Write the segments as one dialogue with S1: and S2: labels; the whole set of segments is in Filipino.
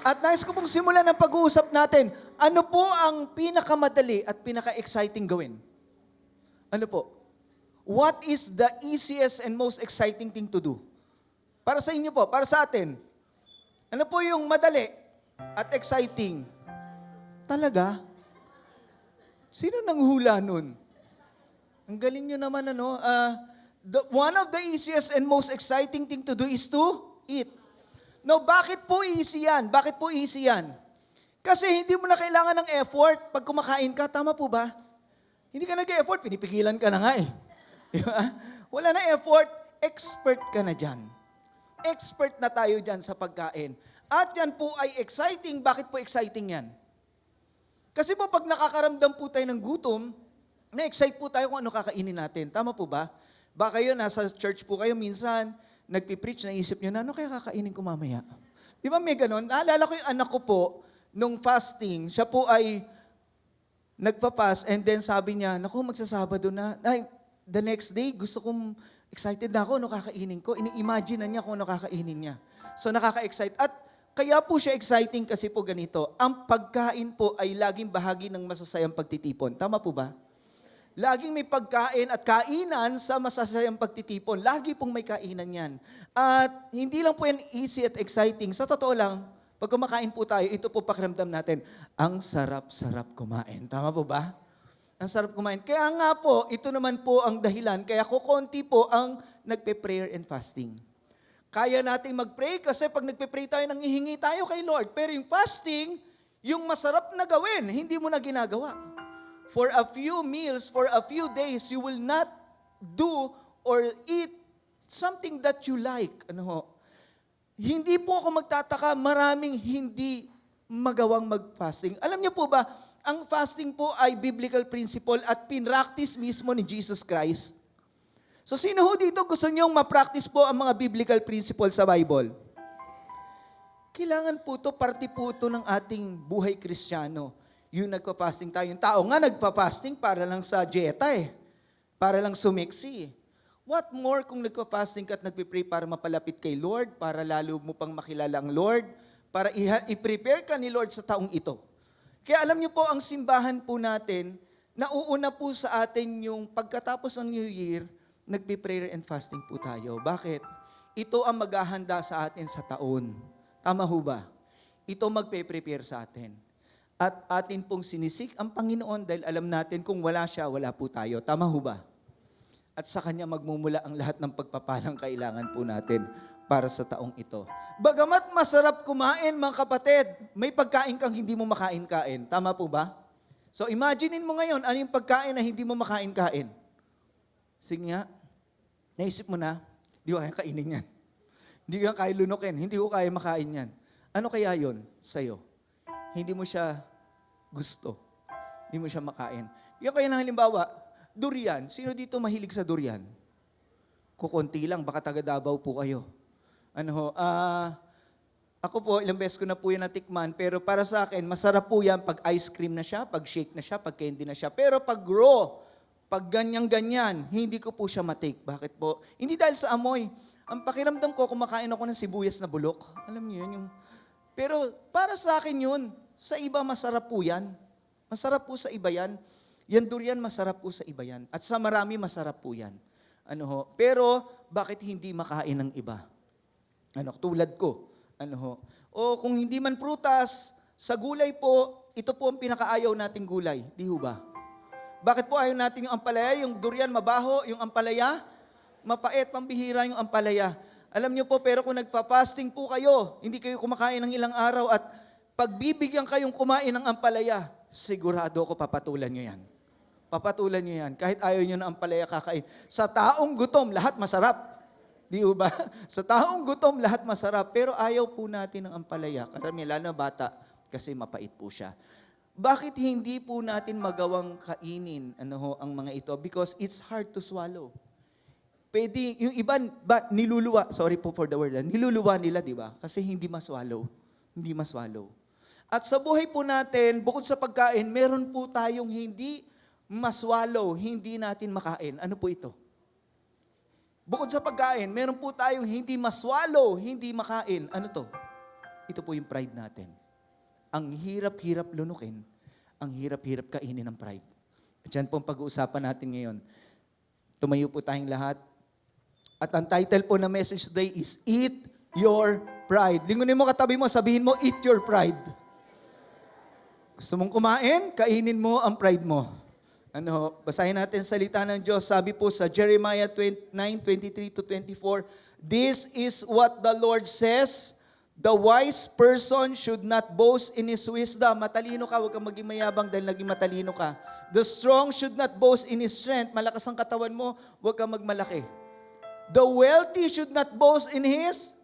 S1: At nais ko pong simulan ng pag-uusap natin, ano po ang pinakamadali at pinaka-exciting gawin? Ano po? What is the easiest and most exciting thing to do? Para sa inyo po, para sa atin, ano po yung madali at exciting? Talaga? Sino nanghula nun? Ang galing nyo naman, ano? One of the easiest and most exciting thing to do is to eat. No, bakit po easy yan? Bakit po easy yan? Kasi hindi mo na kailangan ng effort pag kumakain ka. Tama po ba? Hindi ka nag-effort, pinipigilan ka na nga eh. Di ba? Wala na effort, expert ka na dyan. Expert na tayo dyan sa pagkain. At yan po ay exciting. Bakit po exciting yan? Kasi po pag nakakaramdam po tayo ng gutom, na-excite po tayo kung ano kakainin natin. Tama po ba? Baka kayo, nasa church po kayo minsan, nagpipreach, naisip nyo na, ano kaya kakainin ko mamaya? Di ba may ganon? Naalala ko yung anak ko po, nung fasting, siya po ay nagpa-fast and then sabi niya, naku, magsasabado na. Ay, the next day, gusto kong excited na ako, ano kakainin ko. Ini-imagine na niya kung ano kakainin niya. So nakaka-excite. At kaya po siya exciting kasi po ganito, ang pagkain po ay laging bahagi ng masasayang pagtitipon. Tama po ba? Laging may pagkain at kainan sa masasayang pagtitipon. Lagi pong may kainan yan. At hindi lang po yan easy at exciting. Sa totoo lang, pag kumakain po tayo, ito po pakiramdam natin, ang sarap-sarap kumain. Tama po ba? Ang sarap kumain. Kaya nga po, ito naman po ang dahilan. Kaya kukonti po ang nagpe-prayer and fasting. Kaya nating mag-pray kasi pag nagpe-pray tayo, nanghihingi tayo kay Lord. Pero yung fasting, yung masarap na gawin, hindi mo na ginagawa. For a few meals, for a few days, you will not do or eat something that you like. Ano ho? Hindi po ako magtataka, maraming hindi magawang mag-fasting. Alam niyo po ba, ang fasting po ay biblical principle at pinractice mismo ni Jesus Christ. So sino ho dito gusto niyong ma-practice po ang mga biblical principle sa Bible? Kailangan po to, parte po to ng ating buhay Kristiyano. Yung nagpa-fasting tayo. Yung tao nga nagpa-fasting para lang sa dieta eh. Para lang sumiksi. What more kung nagpa-fasting ka at nagpipray para mapalapit kay Lord, para lalo mo pang makilala ang Lord, para i-prepare ka ni Lord sa taong ito. Kaya alam niyo po, ang simbahan po natin, nauuna po sa atin yung pagkatapos ng New Year, nagpi-prayer and fasting po tayo. Bakit? Ito ang maghahanda sa atin sa taon. Tama ho ba? Ito magpe-prepare sa atin. At atin pong sinisik ang Panginoon dahil alam natin kung wala siya, wala po tayo. Tama ho ba? At sa Kanya magmumula ang lahat ng pagpapalang kailangan po natin para sa taong ito. Bagamat masarap kumain, mga kapatid, may pagkain kang hindi mo makain-kain. Tama po ba? So imaginein mo ngayon, ano yung pagkain na hindi mo makain-kain? Sige nga, naisip mo na, di ko kaya kainin yan. Hindi ko kaya lunukin, hindi ko kaya makain yan. Ano kaya yon sa'yo? Hindi mo siya gusto. Hindi mo siya makain. Bigyan kayo ng halimbawa, durian. Sino dito mahilig sa durian? Kukunti lang, baka taga Davao po kayo. Ako po, ilang beses ko na po yan natikman, pero para sa akin, masarap po yan pag ice cream na siya, pag shake na siya, pag candy na siya. Pero pag raw, pag ganyan-ganyan, hindi ko po siya matake. Bakit po? Hindi dahil sa amoy. Ang pakiramdam ko, kumakain ako ng sibuyas na bulok. Alam niyo yun, yung... Pero para sa akin yun, sa iba masarap po yan. Masarap po sa iba yan. Yan durian, masarap po sa iba yan. At sa marami, masarap po yan. Pero bakit hindi makain ng iba? Tulad ko. O kung hindi man prutas, sa gulay po, ito po ang pinakaayaw nating gulay. Di ho ba? Bakit po ayaw natin yung ampalaya? Yung durian mabaho, yung ampalaya, mapait, pambihira yung ampalaya. Alam niyo po, pero kung nagpa-fasting po kayo, hindi kayo kumakain ng ilang araw at pagbibigyan kayong kumain ng ampalaya, sigurado ako papatulan niyo yan. Papatulan niyo yan. Kahit ayaw niyo ng ampalaya kakain. Sa taong gutom, lahat masarap. Di ba? Sa taong gutom, lahat masarap. Pero ayaw po natin ng ampalaya. Karami, lalo na bata, kasi mapait po siya. Bakit hindi po natin magawang kainin ang mga ito? Because it's hard to swallow. Pwede, yung iba, niluluwa, sorry po for the word, niluluwa nila, di ba? Kasi hindi maswallow. Hindi maswallow. At sa buhay po natin, bukod sa pagkain, meron po tayong hindi maswallow, hindi natin makain. Ano po ito? Bukod sa pagkain, meron po tayong hindi maswallow, hindi makain. Ano to? ito po yung pride natin. Ang hirap-hirap lunukin, ang hirap-hirap kainin ng pride. At yan po ang pag-uusapan natin ngayon. Tumayo po tayong lahat. At ang title po na message today is Eat Your Pride. Lingunin mo katabi mo, sabihin mo, Eat Your Pride. Gusto mong kumain, kainin mo ang pride mo. Basahin natin salita ng Diyos. Sabi po sa Jeremiah 9:23-24, this is what the Lord says, the wise person should not boast in his wisdom. Matalino ka, huwag kang maging mayabang dahil naging matalino ka. The strong should not boast in his strength. Malakas ang katawan mo, huwag kang magmalaki. The wealthy should not boast in his.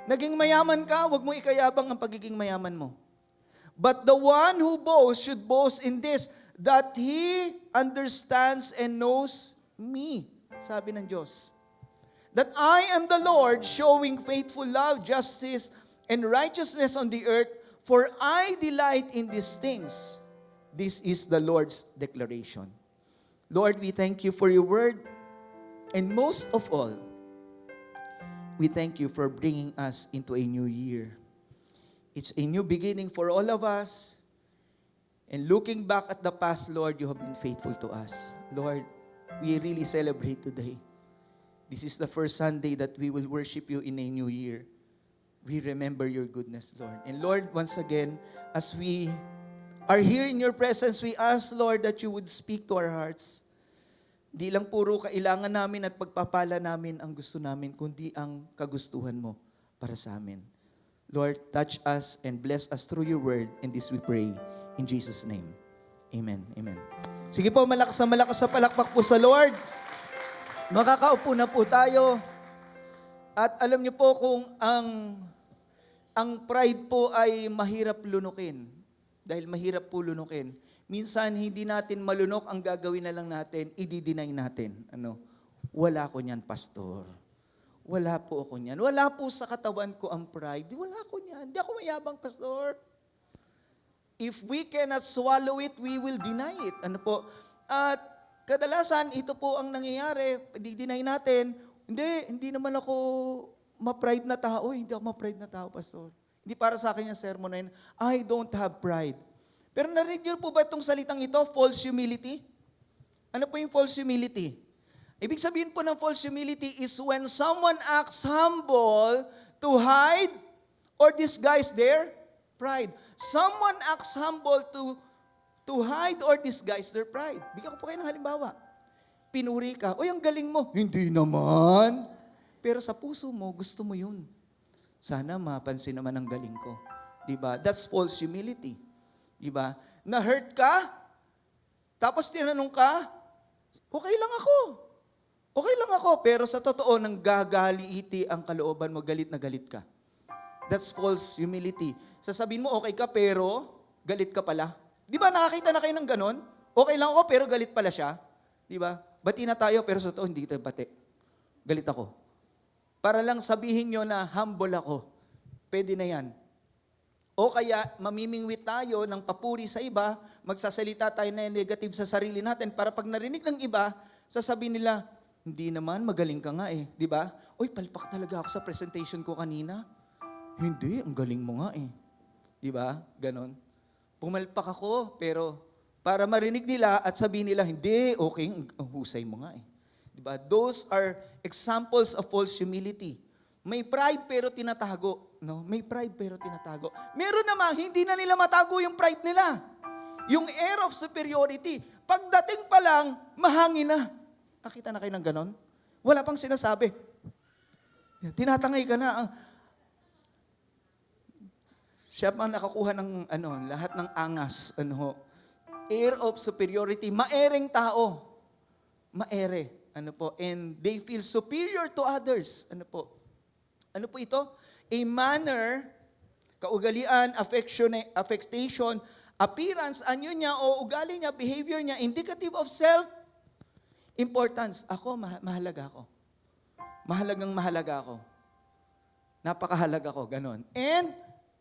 S1: Naging mayaman ka, huwag mo ikayabang ang pagiging mayaman mo. But the one who boasts should boast in this, that he understands and knows me. Sabi ng Diyos. That I am the Lord, showing faithful love, justice, and righteousness on the earth, for I delight in these things. This is the Lord's declaration. Lord, we thank you for your word, and most of all, we thank you for bringing us into a new year. It's a new beginning for all of us. And looking back at the past, Lord, you have been faithful to us. Lord, we really celebrate today. This is the first Sunday that we will worship you in a new year. We remember your goodness, Lord. And Lord, once again, as we are here in your presence, we ask, Lord, that you would speak to our hearts. Di lang puro kailangan namin at pagpapala namin ang gusto namin, kundi ang kagustuhan mo para sa amin. Lord, touch us and bless us through your word. And this we pray in Jesus' name. Amen. Amen. Sige po, malakas sa palakpak po sa Lord. Makakaupo na po tayo. At alam niyo po kung ang pride po ay mahirap lunukin. Dahil mahirap po lunukin. Minsan, hindi natin malunok, ang gagawin na lang natin, i-deny natin. Wala ko niyan, pastor. Wala po ako niyan. Wala po sa katawan ko ang pride. Wala ko niyan. Hindi ako mayabang, pastor. If we cannot swallow it, we will deny it. At kadalasan, ito po ang nangyayari. I-deny natin. Hindi naman ako ma-pride na tao. Hindi ako ma-pride na tao, pastor. Hindi para sa akin yung sermon na yun. I don't have pride. Pero narinig niyo po ba itong salitang ito? False humility? Ano po yung false humility? Ibig sabihin po ng false humility is when someone acts humble to hide or disguise their pride. Someone acts humble to hide or disguise their pride. Bigyan ko po kayo ng halimbawa. Pinuri ka, ang galing mo. Hindi naman. Pero sa puso mo, gusto mo yun. Sana mapansin naman ang galing ko. Diba? That's false humility. Diba? Na-hurt ka, tapos tinanong ka, okay lang ako. Okay lang ako, pero sa totoo, nang gagaliiti ang kalooban mo, galit na galit ka. That's false humility. Sasabihin mo, okay ka, pero galit ka pala. Di ba, nakakita na kayo ng ganon? Okay lang ako, pero galit pala siya. Di ba? Bati na tayo, pero sa totoo, hindi kita bati. Galit ako. Para lang sabihin nyo na humble ako. Pwede na yan. O kaya, mamimingwit tayo ng papuri sa iba, magsasalita tayo na negative sa sarili natin, para pag narinig ng iba, sasabihin nila, hindi naman, magaling ka nga eh. Di ba? Uy, palpak talaga ako sa presentation ko kanina. Hindi, ang galing mo nga eh. Di ba? Ganon. Pumalpak ako, pero para marinig nila at sabihin nila, hindi, okay, ang husay mo nga eh. Di ba? Those are examples of false humility. May pride pero tinatago. No? May pride pero tinatago. Meron naman, hindi na nila matago yung pride nila. Yung air of superiority. Pagdating pa lang, mahangin na. Nakita na kayo ng ganon? Wala pang sinasabi. Tinatangay ka na. Siya pa nakakuha ng lahat ng angas. Air of superiority. Maereng tao. Maere. And they feel superior to others. Ano po ito? A manner, kaugalian, affectation, appearance, anyo niya o ugali niya, behavior niya, indicative of self-importance. Ako, mahalaga ako. Mahalaga ako. Napakahalaga ko, ganon. And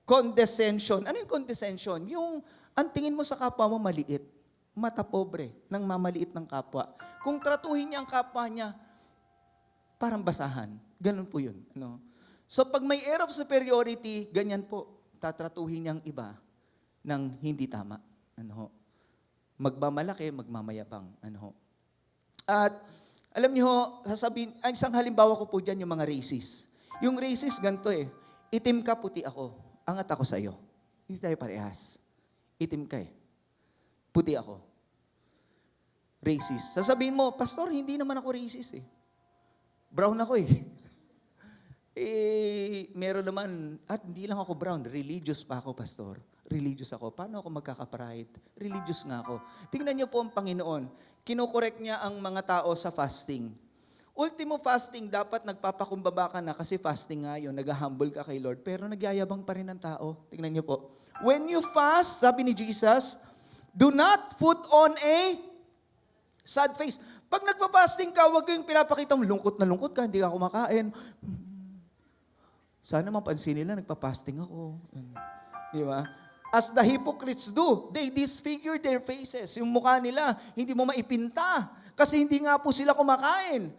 S1: condescension. Ano yung condescension? Yung ang tingin mo sa kapwa mo maliit, mata pobre, nang mamaliit ng kapwa. Kung tratuhin niya ang kapwa niya, parang basahan. Ganon po yun. So pag may air of superiority, ganyan po. tatratuhin niyang iba ng hindi tama. Ano ho? Magmamalaki, magmamayabang. Ano ho? At alam niyo ho, sasabihin, isang halimbawa ko po dyan yung mga racist. Yung racist, ganito eh. Itim ka, puti ako. Angat ako sa'yo. Hindi tayo parehas. Itim ka eh. Puti ako. Racist. Sasabihin mo, Pastor, hindi naman ako racist eh. Brown ako eh. Meron naman, at hindi lang ako brown, religious pa ako, Pastor. Religious ako. Paano ako magkaka-pride? Religious nga ako. Tingnan niyo po ang Panginoon. Kinokorek niya ang mga tao sa fasting. Ultimo fasting, dapat nagpapakumbaba ka na kasi fasting nga yun, nag-humble ka kay Lord, pero nagyayabang pa rin ang tao. Tingnan niyo po. When you fast, sabi ni Jesus, do not put on a sad face. Pag nagpa-fasting ka, huwag kayong pinapakita mo, lungkot na lungkot ka, hindi ka kumakain. Sana mapansin nila, nagpa-fasting ako. Di ba? As the hypocrites do, they disfigure their faces. Yung mukha nila, hindi mo maipinta. Kasi hindi nga po sila kumakain.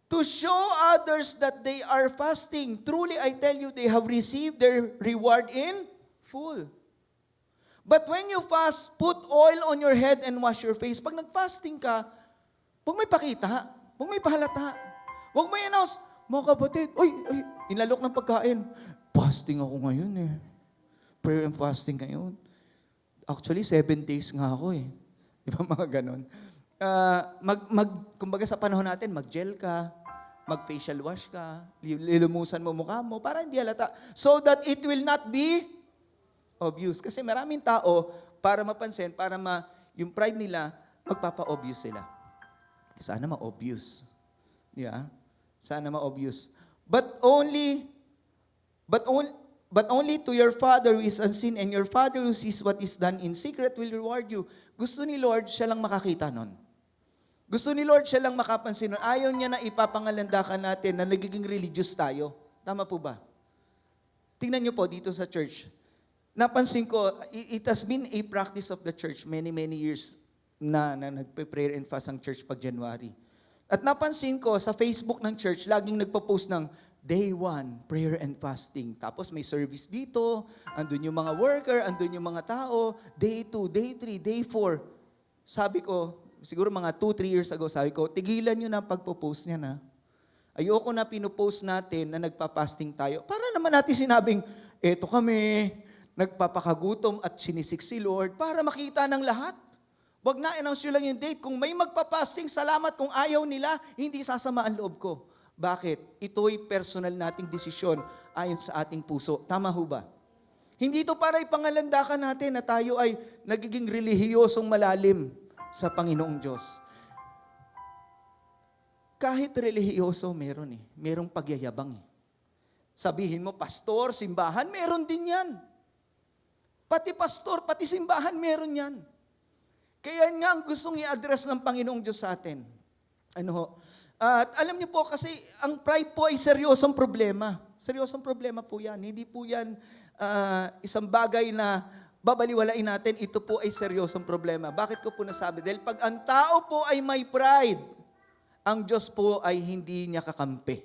S1: To show others that they are fasting. Truly, I tell you, they have received their reward in full. But when you fast, put oil on your head and wash your face. Pag nag-fasting ka, huwag may pakita, huwag may pahalata, huwag may announce, mga kapatid, inalok ng pagkain. Fasting ako ngayon eh. Prayer and fasting ngayon. Actually, 7 days nga ako eh. Di ba mga ganon? Kumbaga sa panahon natin, mag-gel ka, mag-facial wash ka, lilumusan mo mukha mo, para hindi halata. So that it will not be obvious. Kasi maraming tao, para mapansin, yung pride nila, magpapa-obvious sila. Sana ma-obvious. Yeah? Sana ma-obvious. But only to your Father who is unseen, and your Father who sees what is done in secret will reward you. Gusto ni Lord, siya lang makakita nun. Gusto ni Lord, siya lang makapansin nun. Ayaw niya na ipapangalandakan natin na nagiging religious tayo. Tama po ba? Tingnan niyo po dito sa church. Napansin ko, it has been a practice of the church many years na nagpe-prayer and fast ang church pag January. At napansin ko sa Facebook ng church, laging nagpo-post ng Day 1, prayer and fasting. Tapos may service dito, andun yung mga worker, andun yung mga tao. Day 2, Day 3, Day 4. Sabi ko, siguro mga 2-3 years ago, sabi ko, tigilan nyo na ang pagpo-post niya na. Ayoko na pinopost natin na nagpa-fasting tayo. Para naman natin sinabing, eto kami, nagpapakagutom at sinisik si Lord para makita ng lahat. Wag na announce nyo lang yung date. Kung may magpa-fasting, salamat. Kung ayaw nila, hindi sasama ang loob ko. Bakit? Ito'y personal nating desisyon ayon sa ating puso. Tama ho ba? Hindi ito para ipangalandakan natin na tayo ay nagiging relihiyosong malalim sa Panginoong Diyos. Kahit relihiyoso, meron eh. Merong pagyayabang eh. Sabihin mo, pastor, simbahan, meron din yan. Pati pastor, pati simbahan, meron yan. Kaya nga ang gustong i-address ng Panginoong Diyos sa atin. At alam niyo po kasi ang pride po ay seryosong problema. Seryosong problema po yan. Hindi po yan isang bagay na babaliwalain natin. Ito po ay seryosong problema. Bakit ko po nasabi? Dahil pag ang tao po ay may pride, ang Diyos po ay hindi niya kakampi.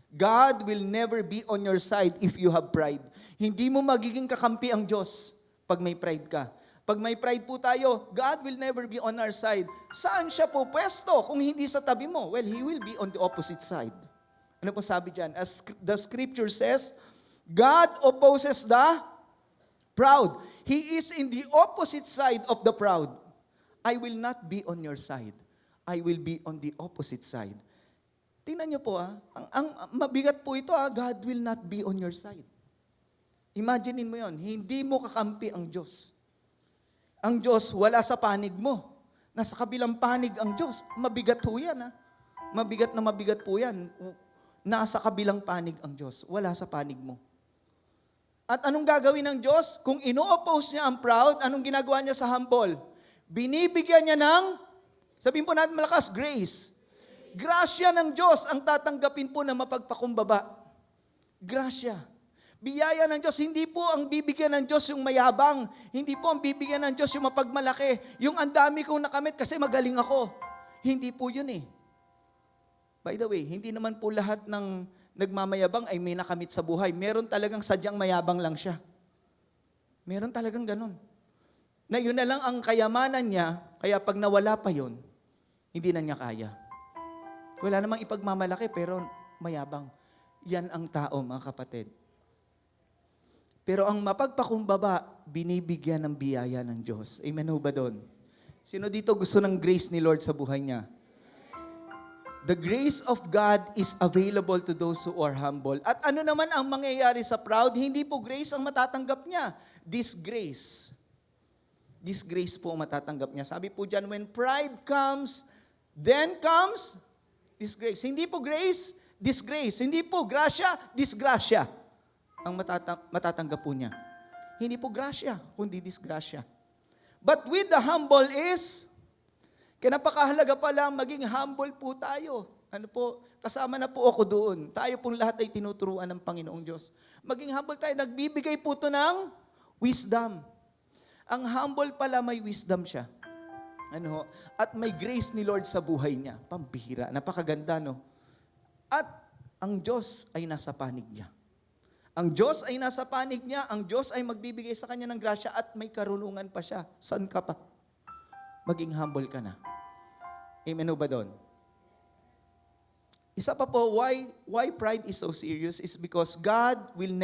S1: God will never be on your side if you have pride. Hindi mo magiging kakampi ang Diyos pag may pride ka. Pag may pride po tayo, God will never be on our side. Saan siya po pwesto kung hindi sa tabi mo? Well, He will be on the opposite side. Ano po sabi dyan? As the scripture says, God opposes the proud. He is in the opposite side of the proud. I will not be on your side. I will be on the opposite side. Tingnan niyo po ang mabigat po ito God will not be on your side. Imaginein mo yon, hindi mo kakampi ang Diyos. Ang Diyos wala sa panig mo. Nasa kabilang panig ang Diyos. Mabigat po yan Mabigat na mabigat po yan. Nasa kabilang panig ang Diyos. Wala sa panig mo. At anong gagawin ng Diyos? Kung ino-oppose niya ang proud, anong ginagawa niya sa humble? Binibigyan niya ng, sabihin po natin malakas, grace. Grasya ng Diyos ang tatanggapin po na mapagpakumbaba. Grasya. Biyaya ng Diyos, hindi po ang bibigyan ng Diyos yung mayabang. Hindi po ang bibigyan ng Diyos yung mapagmalaki. Yung ang dami kong nakamit kasi magaling ako. Hindi po yun eh. By the way, hindi naman po lahat ng nagmamayabang ay may nakamit sa buhay. Meron talagang sadyang mayabang lang siya. Meron talagang ganun. Na yun na lang ang kayamanan niya, kaya pag nawala pa yun, hindi na niya kaya. Wala namang ipagmamalaki pero mayabang. Yan ang tao, mga kapatid. Pero ang mapagpakumbaba, binibigyan ng biyaya ng Diyos. Amen ho ba doon? Sino dito gusto ng grace ni Lord sa buhay niya? The grace of God is available to those who are humble. At ano naman ang mangyayari sa proud? Hindi po grace ang matatanggap niya. Disgrace. Disgrace po ang matatanggap niya. Sabi po dyan, when pride comes, then comes disgrace. Hindi po grace, disgrace. Hindi po grasya, disgrasya ang matatanggap po niya. Hindi po grasya, kundi disgrasya. But with the humble is, kaya napakahalaga pala maging humble po tayo. Ano po, kasama na po ako doon. Tayo pong lahat ay tinuturuan ng Panginoong Diyos. Maging humble tayo, nagbibigay po ito ng wisdom. Ang humble pala may wisdom siya. Ano, at may grace ni Lord sa buhay niya. Pambihira, napakaganda, no? At ang Diyos ay nasa panig niya. Ang Diyos ay nasa panig niya, ang Diyos ay magbibigay sa kanya ng grasya at may karunungan pa siya. Saan ka pa? Maging humble ka na. Amen o ba doon? Isa pa po, why pride is so serious is because God will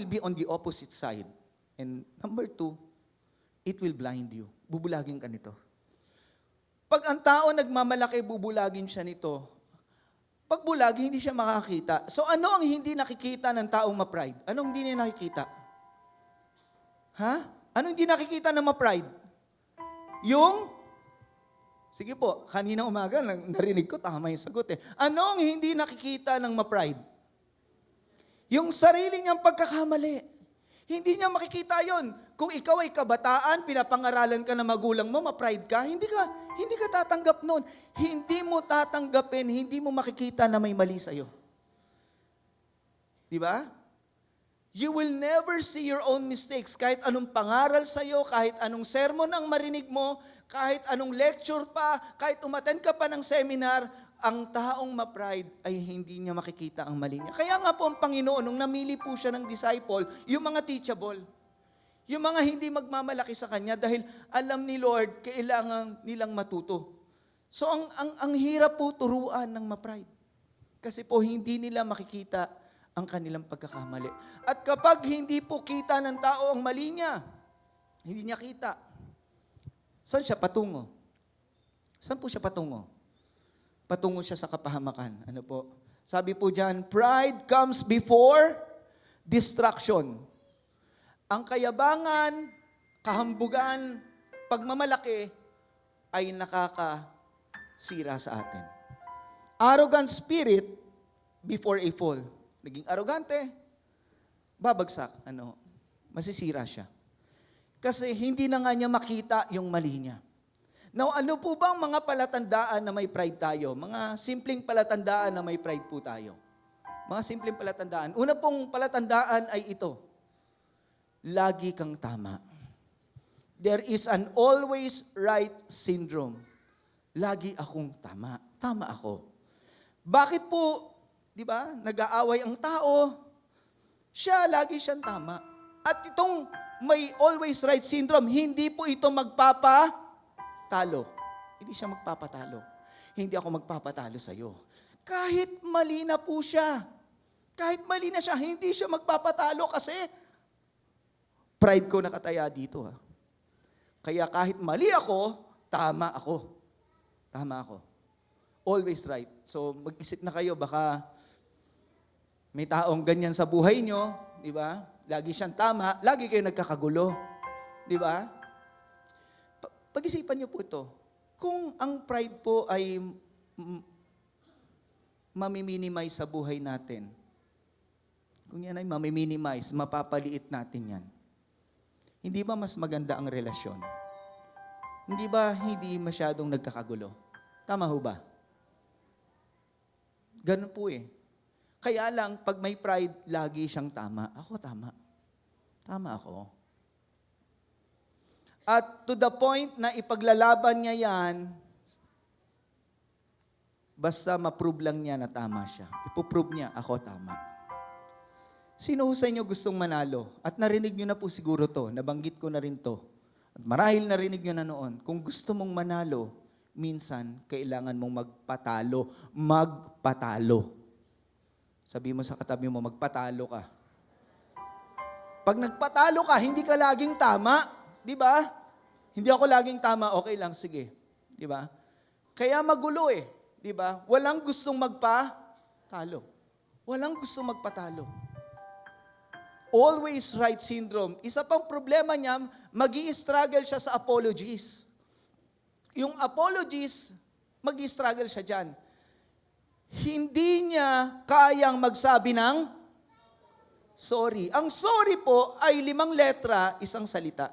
S1: be on the opposite side. And number 2, it will blind you. Bubulagin ka nito. Pag ang tao nagmamalaki, bubulagin siya nito. Pag bulagi, hindi siya makakita. So ano ang hindi nakikita ng taong ma-pride? Anong hindi niya nakikita? Ha? Anong hindi nakikita ng ma-pride? Sige po, kanina umaga, narinig ko, tama yung sagot eh. Anong hindi nakikita ng ma-pride? Yung sarili niyang pagkakamali. Hindi niya makikita yon. Kung ikaw ay kabataan, pinapangaralan ka ng magulang mo, ma-pride ka, hindi ka tatanggap nun. Hindi mo tatanggapin, hindi mo makikita na may mali sa'yo. Di ba? You will never see your own mistakes. Kahit anong pangaral sa'yo, kahit anong sermon ang marinig mo, kahit anong lecture pa, kahit umattend ka pa ng seminar, ang taong ma-pride ay hindi niya makikita ang mali niya. Kaya nga po ang Panginoon, nung namili po siya ng disciple, yung mga teachable, yung mga hindi magmamalaki sa Kanya dahil alam ni Lord, kailangan nilang matuto. So ang hirap po turuan ng ma-pride. Kasi po hindi nila makikita ang kanilang pagkakamali. At kapag hindi po kita ng tao ang mali niya, hindi niya kita, saan siya patungo? Saan po siya patungo? Patungo siya sa kapahamakan. Ano po? Sabi po dyan, pride comes before destruction. Ang kayabangan, kahambugan, pagmamalaki ay nakakasira sa atin. Arrogant spirit before a fall. Naging arrogante, babagsak, masisira siya. Kasi hindi na nga niya makita yung mali niya. Now, ano po bang mga palatandaan na may pride tayo? Mga simpleng palatandaan na may pride po tayo. Mga simpleng palatandaan. Una pong palatandaan ay ito. Lagi kang tama. There is an always right syndrome. Lagi akong tama. Tama ako. Bakit po, di ba, nag-aaway ang tao, siya, lagi siyang tama. At itong may always right syndrome, hindi po ito magpapatalo. Hindi siya magpapatalo. Hindi ako magpapatalo sa'yo. Kahit mali na po siya. Kahit mali na siya, hindi siya magpapatalo kasi pride ko nakataya dito. Ha? Kaya kahit mali ako, tama ako. Tama ako. Always right. So mag-isip na kayo, baka may taong ganyan sa buhay nyo, di ba? Lagi siyang tama, lagi kayo nagkakagulo. Di ba? Pag-isipan niyo po ito. Kung ang pride po ay mamiminimize sa buhay natin, kung yan ay mamiminimize, mapapaliit natin yan, hindi ba mas maganda ang relasyon? Hindi ba hindi masyadong nagkakagulo? Tama ho ba? Ganun po eh. Kaya lang, pag may pride, lagi siyang tama. Ako tama. Tama ako. At to the point na ipaglalaban niya yan, Basta ma-prove lang niya na tama siya. Ipoprove niya, ako tama. Sino sa inyo gustong manalo? At narinig niyo na po siguro to, nabanggit ko na rin to. At marahil narinig niyo na noon, kung gusto mong manalo, minsan kailangan mong magpatalo. Magpatalo. Sabi mo sa katabi mo, magpatalo ka. Pag nagpatalo ka, hindi ka laging tama. Di ba? Hindi ako laging tama, okay lang, sige. Di ba? Kaya magulo eh. Di ba? Walang gustong magpatalo. Walang gustong magpatalo. Always right syndrome. Isa pang problema niya, magi-struggle siya sa apologies. Yung apologies, magi-struggle siya dyan. Hindi niya kayang magsabi ng sorry. Ang sorry po ay 5 letra, 1 salita.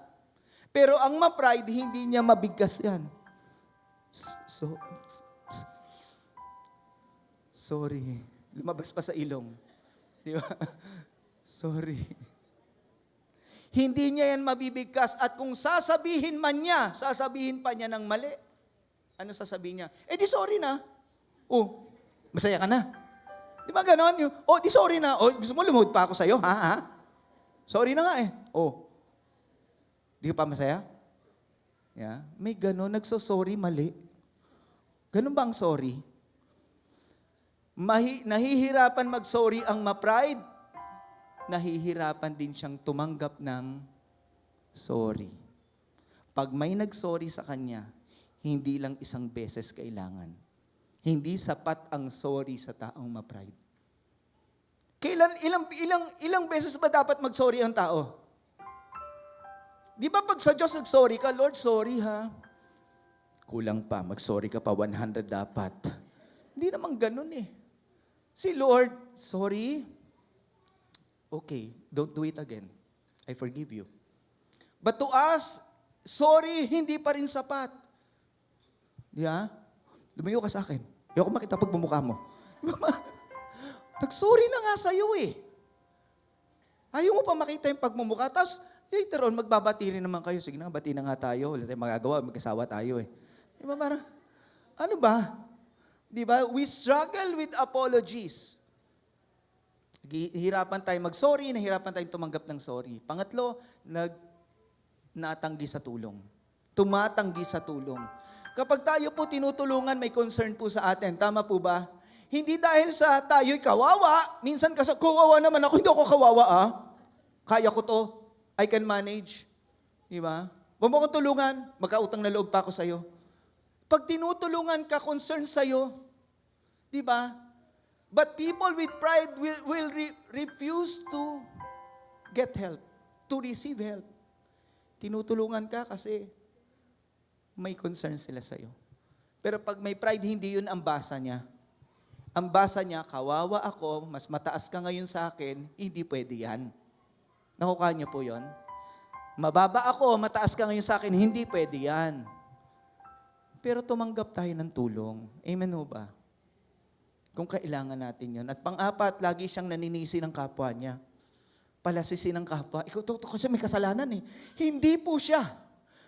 S1: Pero ang ma-pride, hindi niya mabigkas yan. Sorry. Lumabas pa sa ilong. Di ba? Sorry. Hindi niya yan mabibigkas. At kung sasabihin man niya, sasabihin pa niya ng mali. Ano sasabihin niya? Di sorry na. Oh, masaya ka na. Di ba ganon? Di sorry na. Gusto mo lumuhod pa ako sa'yo? Ha? Sorry na nga eh. Di ka pa masaya? Yeah. May ganon, nagsosorry, mali. Ganon ba ang sorry? Nahihirapan mag-sorry ang ma-pride, nahihirapan din siyang tumanggap ng sorry. Pag may nag-sorry sa kanya, hindi lang 1 beses kailangan. Hindi sapat ang sorry sa taong ma-pride. Ilang beses ba dapat mag-sorry ang tao? Di ba pag sa Diyos nag-sorry ka, Lord, sorry ha. Kulang pa, mag-sorry ka pa, 100 dapat. Hindi naman ganun eh. Si Lord, sorry. Okay, don't do it again. I forgive you. But to us, sorry, hindi pa rin sapat. Yeah? Lumayo ka sa akin. Ayoko makita pagmumukha mo. Nag-sorry na nga sa'yo eh. Ayaw mo pa makita yung pagmumukha. Tapos later on, magbabati rin naman kayo. Sige na, bati na nga tayo. Wala tayong magagawa, magkasawa tayo eh. Di ba parang, ano ba? Di ba? We struggle with apologies. Hirapan tayo mag-sorry, nahirapan tayong tumanggap ng sorry. Pangatlo, natanggi sa tulong. Tumatanggi sa tulong. Kapag tayo po tinutulungan, may concern po sa atin. Tama po ba? Hindi dahil sa tayo'y kawawa. Minsan kasi, kawawa naman ako. Hindi ako kawawa Kaya ko to. I can manage. Di ba? Huwag mo akong tulungan. Magkautang na loob pa ako sa'yo. Pag tinutulungan ka, concern sa'yo. Di ba? But people with pride will refuse to get help, to receive help. Tinutulungan ka kasi may concern sila sa'yo. Pero pag may pride, hindi yun ang basa niya. Ang basa niya, kawawa ako, mas mataas ka ngayon sa akin, hindi pwede yan. Nakukuha niyo po yun? Mababa ako, mataas ka ngayon sa akin, hindi pwede yan. Pero tumanggap tayo ng tulong. Amen ho ba? Kung kailangan natin yun. At pang-apat, lagi siyang naninisi ng kapwa niya. Palasisi ng kapwa. Ikaw, kasi may kasalanan eh. Hindi po siya.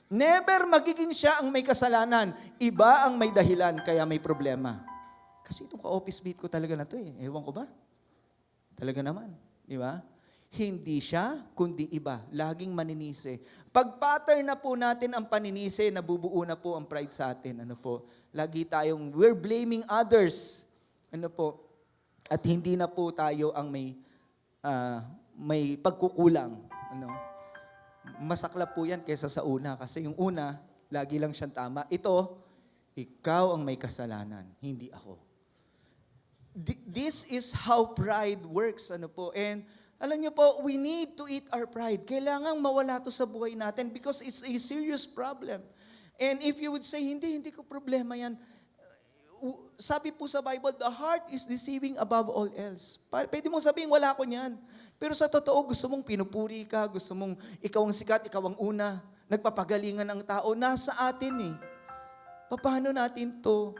S1: Never magiging siya ang may kasalanan. Iba ang may dahilan, kaya may problema. Kasi itong ka-office mate ko talaga na to eh. Ewan ko ba? Talaga naman. Di ba? Hindi siya, kundi iba. Laging maninisi. Pag pattern na po natin ang paninisi, nabubuo na po ang pride sa atin. Ano po? Lagi tayong, we're blaming others. Ano po? At hindi na po tayo ang may pagkukulang. Ano? Masaklap po yan kaysa sa una. Kasi yung una, lagi lang siyang tama. Ito, ikaw ang may kasalanan, hindi ako. This is how pride works. Ano po? And alam niyo po, we need to eat our pride. Kailangang mawala to sa buhay natin because it's a serious problem. And if you would say, hindi ko problema yan. Sabi po sa Bible, the heart is deceiving above all else. Pwede mong sabihin, wala ko niyan. Pero sa totoo, gusto mong pinupuri ka, gusto mong ikaw ang sikat, ikaw ang una. Nagpapagalingan ng tao. Nasa atin eh. Paano natin to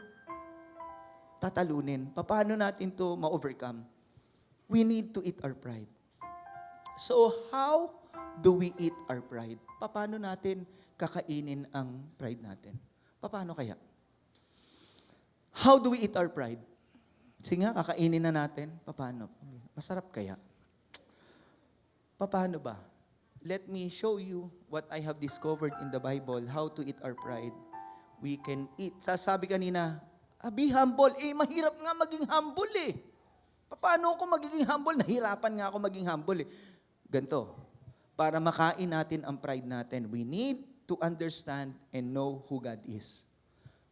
S1: tatalunin? Paano natin to ma-overcome? We need to eat our pride. So, how do we eat our pride? Paano natin kakainin ang pride natin? Paano kaya? How do we eat our pride? Sige nga, kakainin na natin. Paano? Masarap kaya? Paano ba? Let me show you what I have discovered in the Bible, how to eat our pride. We can eat. Sabi kanina, be humble. Mahirap nga maging humble eh. Paano ako magiging humble? Nahirapan nga ako maging humble eh. Ganito, para makain natin ang pride natin, we need to understand and know who God is.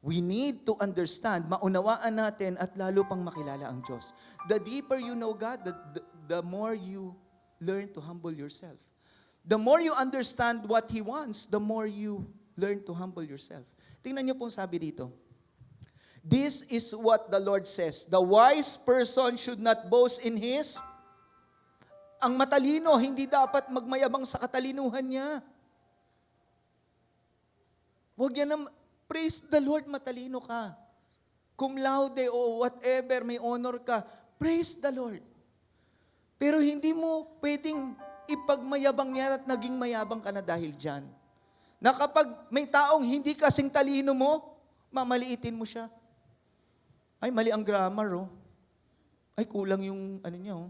S1: We need to understand, maunawaan natin at lalo pang makilala ang Diyos. The deeper you know God, the more you learn to humble yourself. The more you understand what He wants, the more you learn to humble yourself. Tingnan niyo po sabi dito. This is what the Lord says. The wise person should not boast in his. Ang matalino, hindi dapat magmayabang sa katalinuhan niya. Huwag yan na, praise the Lord, matalino ka. Cum laude o whatever, may honor ka. Praise the Lord. Pero hindi mo pwedeng ipagmayabang yan at naging mayabang ka na dahil dyan. Na kapag may taong hindi kasing talino mo, mamaliitin mo siya. Ay, mali ang grammar, oh. Ay, kulang yung ano niya, oh.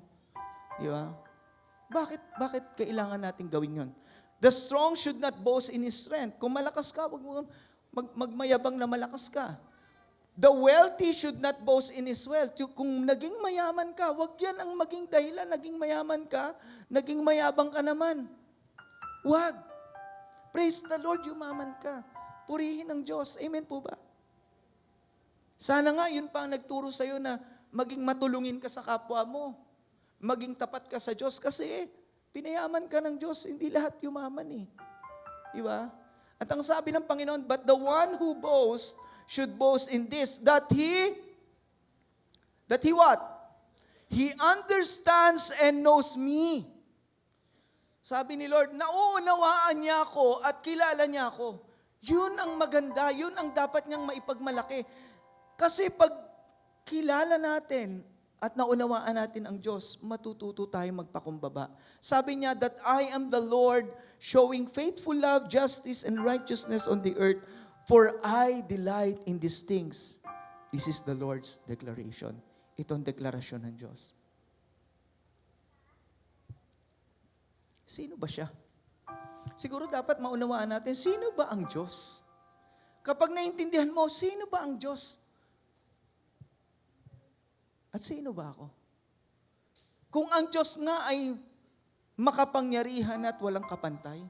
S1: Di ba? Bakit kailangan natin gawin yon? The strong should not boast in his strength. Kung malakas ka, wag mo magmayabang na malakas ka. The wealthy should not boast in his wealth. Kung naging mayaman ka, wag yan ang maging dahilan. Naging mayaman ka, naging mayabang ka naman. Wag. Praise the Lord, yumaman ka. Purihin ang Diyos. Amen po ba? Sana nga, yun pa ang nagturo sa'yo na maging matulungin ka sa kapwa mo. Maging tapat ka sa Diyos. Kasi pinayaman ka ng Diyos. Hindi lahat yumaman eh. Di ba? At ang sabi ng Panginoon, but the one who boasts should boast in this, that he what? He understands and knows me. Sabi ni Lord, nauunawaan niya ako at kilala niya ako. Yun ang maganda, yun ang dapat niyang maipagmalaki. Kasi pag kilala natin at naunawaan natin ang Diyos, matututo tayo magpakumbaba. Sabi niya that I am the Lord showing faithful love, justice, and righteousness on the earth, for I delight in these things. This is the Lord's declaration. Ito ang deklarasyon ng Diyos. Sino ba siya? Siguro dapat maunawaan natin, sino ba ang Diyos? Kapag naintindihan mo, sino ba ang Diyos? At sino ba ako? Kung ang Diyos nga ay makapangyarihan at walang kapantay,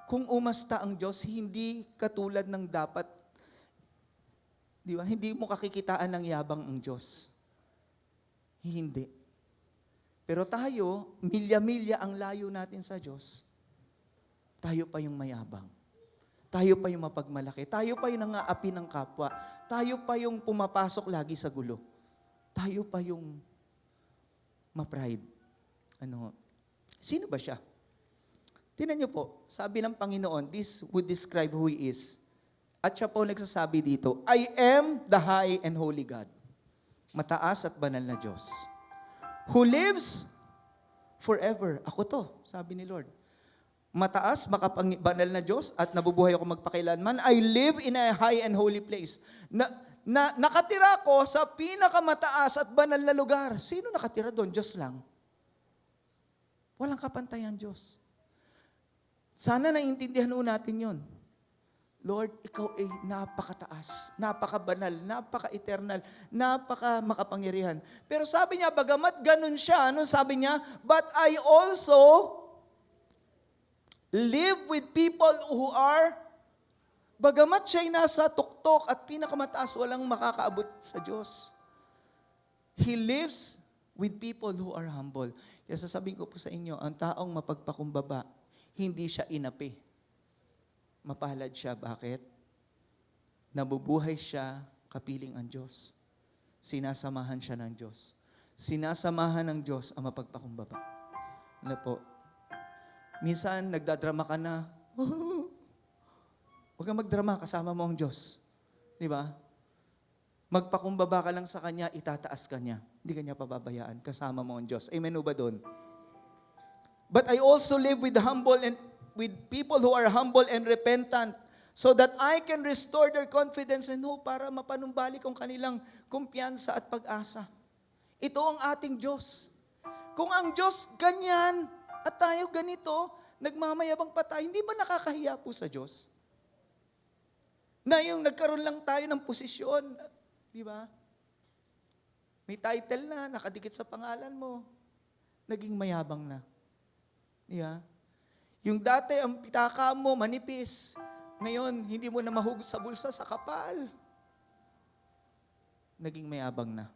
S1: kung umasta ang Diyos, hindi katulad ng dapat, di ba? Hindi mo kakikitaan ng yabang ang Diyos. Hindi. Pero tayo, milya-milya ang layo natin sa Diyos. Tayo pa yung mayabang. Tayo pa yung mapagmalaki. Tayo pa yung nangaapi ng kapwa. Tayo pa yung pumapasok lagi sa gulo. Tayo pa yung ma-pride. Sino ba siya? Tingnan niyo po, sabi ng Panginoon, this would describe who He is. At siya po nagsasabi dito, I am the high and holy God. Mataas at banal na Diyos. Who lives forever. Ako to, sabi ni Lord. Mataas, banal na Diyos at nabubuhay ako magpakailanman. I live in a high and holy place. Nakatira ko sa pinakamataas at banal na lugar. Sino nakatira doon? Diyos lang. Walang kapantayan Diyos. Sana naiintindihan natin yon. Lord, Ikaw ay napakataas, napakabanal, napaka-eternal, napaka-makapangyarihan. Pero sabi niya, bagamat ganun siya, sabi niya, but I also live with people who are, bagamat siya'y nasa tuktok at pinakamataas, walang makakaabot sa Diyos. He lives with people who are humble. Kaya sasabihin ko po sa inyo, ang taong mapagpakumbaba, hindi siya inapi. Mapalad siya. Bakit? Nabubuhay siya kapiling ang Diyos. Sinasamahan siya ng Diyos. Sinasamahan ng Diyos ang mapagpakumbaba. Ano po? Minsan, nagdadrama ka na, huwag kang magdrama, kasama mo ang Diyos. Di ba? Magpakumbaba ka lang sa Kanya, itataas ka niya. Hindi ka niya pababayaan, kasama mo ang Diyos. Amen o ba doon? But I also live with people who are humble and repentant. so that I can restore their confidence and hope para mapanumbalik ang kanilang kumpiyansa at pag-asa. Ito ang ating Diyos. Kung ang Diyos ganyan at tayo ganito, nagmamayabang pa tayo, hindi ba nakakahiya po sa Diyos? Na yung nagkaroon lang tayo ng posisyon, di ba? May title na, nakadikit sa pangalan mo, naging mayabang na. Di ba? Yung dati, ang pitaka mo, manipis. Ngayon, hindi mo na mahugot sa bulsa, sa kapal. Naging mayabang na.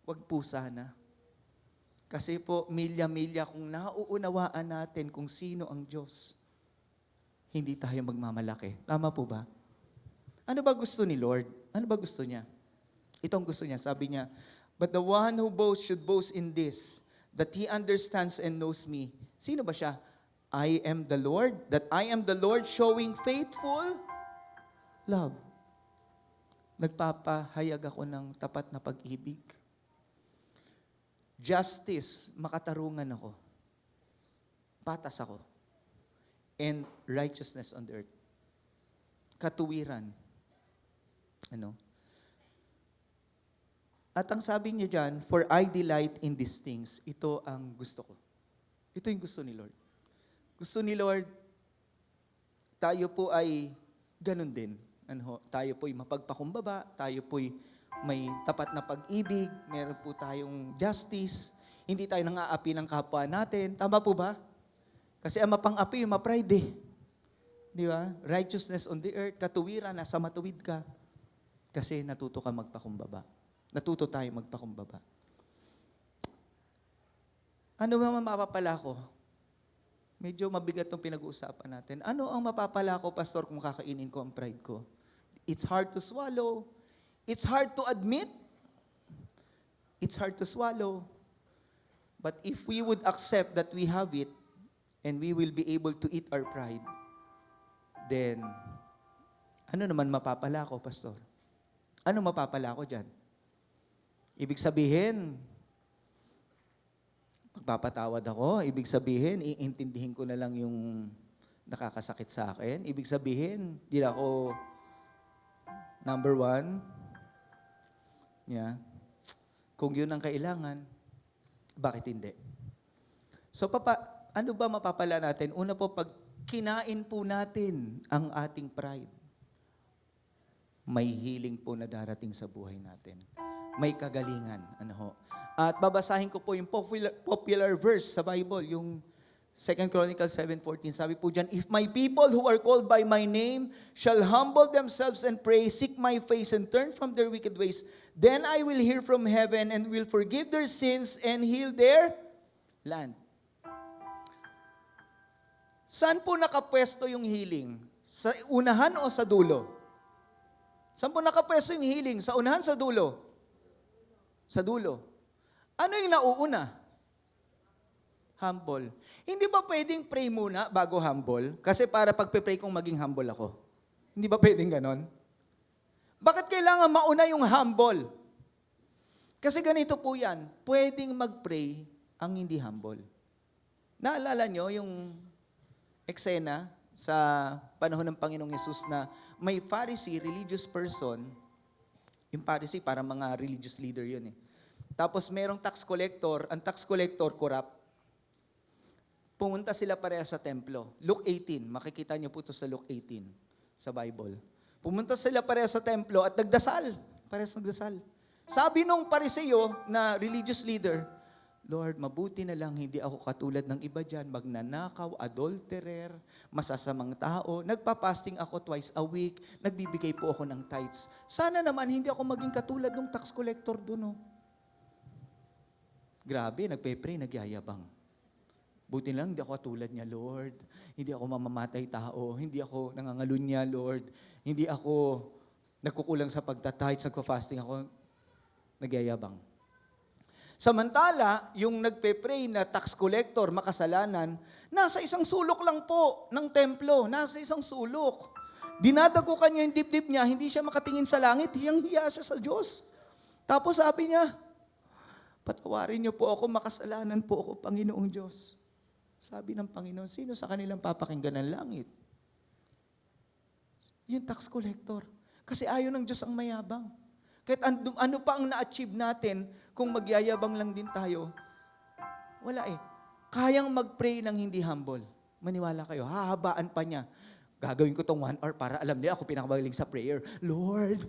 S1: Huwag po sana. Kasi po, milya-milya, kung nauunawaan natin kung sino ang Diyos, hindi tayo magmamalaki. Tama po ba? Ano ba gusto ni Lord? Ano ba gusto niya? Ito ang gusto niya. Sabi niya, but the one who boasts should boast in this, that he understands and knows me. Sino ba siya? I am the Lord, that I am the Lord showing faithful love. Nagpapahayag ako ng tapat na pag-ibig. Justice, makatarungan ako. Patas ako. And righteousness on the earth. Katuwiran. Ano? At ang sabi niya dyan, for I delight in these things. Ito ang gusto ko. Ito yung gusto ni Lord. Gusto ni Lord, tayo po ay ganun din. Ano, tayo po'y mapagpakumbaba, tayo po'y may tapat na pag-ibig, meron po tayong justice, hindi tayo nang-aapi ng kapwa natin. Tama po ba? Kasi ang mapang-api, yung ma-pride eh. Di ba? Righteousness on the earth, katuwiran, nasa matuwid ka. Kasi natuto ka magpakumbaba. Natuto tayo magpakumbaba. Ano ba mapapala ko? Medyo mabigat itong pinag-uusapan natin. Ano ang mapapala ko, Pastor, kung kakainin ko ang pride ko? It's hard to swallow. It's hard to admit. It's hard to swallow. But if we would accept that we have it, and we will be able to eat our pride, then, ano naman mapapala ko, Pastor? Ano mapapala ko dyan? Ibig sabihin, magpapatawad ako. Ibig sabihin, iintindihin ko na lang yung nakakasakit sa akin. Ibig sabihin, di na ako number one. Yeah. Kung yun ang kailangan, bakit hindi? So, ano ba mapapala natin? Una po, pag kinain po natin ang ating pride, may healing po na darating sa buhay natin. May kagalingan. Ano ho? At babasahin ko po yung popular verse sa Bible, yung 2 Chronicles 7:14. Sabi po dyan, if my people who are called by my name shall humble themselves and pray, seek my face and turn from their wicked ways, then I will hear from heaven and will forgive their sins and heal their land. Saan po nakapwesto yung healing? Sa unahan o sa dulo? Saan po nakapwesto yung healing? Sa unahan, sa dulo? Sa dulo. Ano yung nauuna? Humble. Hindi ba pwedeng pray muna bago humble? Kasi para pagpe-pray kong maging humble ako. Hindi ba pwedeng ganon? Bakit kailangan mauna yung humble? Kasi ganito po yan, pwedeng mag-pray ang hindi humble. Naalala nyo yung eksena sa panahon ng Panginoong Yesus na may Pharisee, religious person, yung Pharisee, parang mga religious leader yun eh. Tapos merong tax collector, ang tax collector corrupt. Pumunta sila pareha sa templo. Luke 18, makikita niyo po ito sa Luke 18, sa Bible. Pumunta sila pareha sa templo at nagdasal. Parehas nagdasal. Sabi nung Pariseo na religious leader, Lord, mabuti na lang hindi ako katulad ng iba dyan, magnanakaw, adulterer, masasamang tao, nagpa-fasting ako twice a week, nagbibigay po ako ng tithes. Sana naman hindi ako maging katulad ng tax collector doon. Oh. Grabe, nagpe-pray, nagyayabang. Buti lang, hindi ako katulad niya, Lord. Hindi ako mamamatay tao, hindi ako nangangalunya, Lord. Hindi ako nagkukulang sa pagta-tithes, nagpa-fasting ako, nagyayabang. Samantala, yung nagpe-pray na tax collector, makasalanan, nasa isang sulok lang po ng templo. Nasa isang sulok. Dinadagukan niya yung dibdib niya, hindi siya makatingin sa langit, hiyang-hiya siya sa Diyos. Tapos sabi niya, patawarin niyo po ako, makasalanan po ako, Panginoong Diyos. Sabi ng Panginoon, sino sa kanilang papakinggan ng langit? yung tax collector. Kasi ayaw ng Diyos ang mayabang. Kahit ano pa ang na-achieve natin, kung magyayabang lang din tayo, wala eh. Kayang mag-pray ng hindi humble. Maniwala kayo, hahabaan pa niya. Gagawin ko tong 1 hour para alam niya ako pinakamagaling sa prayer. Lord,